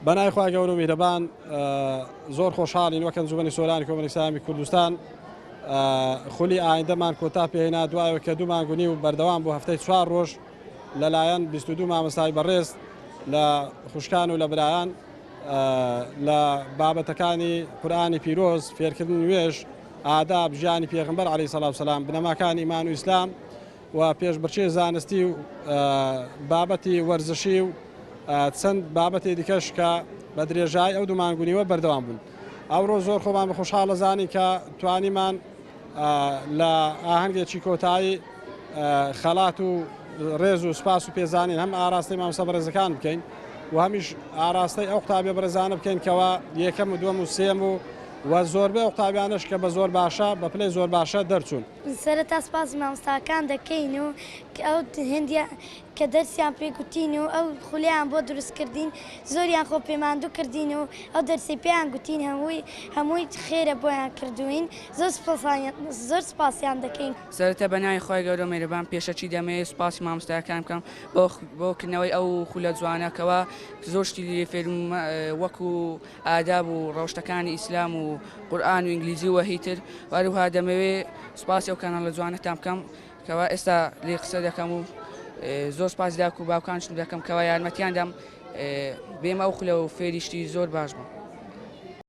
بەنای خوا گەورە و میهرەبان زۆر خۆشحاڵین وەک ئەنجومەنی سۆرانی کۆمەڵی ئیسلامی کوردستان خولی ئایندەمان کۆتا پێهێنا دوایەوە کە 2 مانگ و نیو بەردەوام بوو هەفتەی 4 ڕۆژ لەلایەن 22 مامۆستای بەڕێز لە خوشکان و لە برایان لە بابەتەکانی قورئانی پیرۆز فێرکردن نوێژ ئاداب ژیانی پێغەمبەر عەلەیهی سەڵات وسەلام بنەماکانی ئیمان و ئیسلام و پێشبڕکێی زانستی و بابەتی وەرزشی و چەند بابەتی دیکەش کە بە درێژایی ئەو 2 مانگ و نیوە بەردەوام بوون. ئەوڕۆ زۆر خۆمان بە خۆشحاڵە زانی کە توانیمان لە ئاهەنگێکی کۆتایی خەڵات و ڕێز و سپاس و پێزانین هەم ئاراستەی مامۆستا بەڕێزەکان بکەین و هەمیش ئاراستەی ئەو قوتابیە بەڕێزانە بکەین کەەوە یەکەم و دووەم و سێم و زۆربەی ئەو قوتابیانش کە بە زۆر باشە بە پلەی زۆر باشە دەرچوون. سەرەتا سپاسی مامۆستاکان دەکەین و ئەو هێندیان کە دەرسیان پێگوتین و ئەو خولیان بۆ دروستکردین زۆریان خۆ پەیماندوو کردین و ئەو دەرسی پێیان گوتین هەمووی خێرە بۆیان کردوین زۆر سپاسیان دەکەین. سەرەتا بەناوی خۆی گەورە و میهرەبان پێشەچی دەمەوێت سپاسی مامۆستاکان بکەم بۆ کردنەوەی ئەو خولە جوانەکەوە زۆر شتی لێ فێرم وەکو ئاداب و ڕەوشتەکانی ئیسلام و قورئان و ئینگلیزی و هیتر وەروها دەمەوێت سپاسی ئەو کاناڵە جوانەتان بکەم کەەوە ئێستا لێ قسە دەکەم و زۆر سپاس داک و باوکانشم دەکەم کەەوە یارمەتیاندام بێمە ئەو خولە و فێریشتی زۆر باش بوو.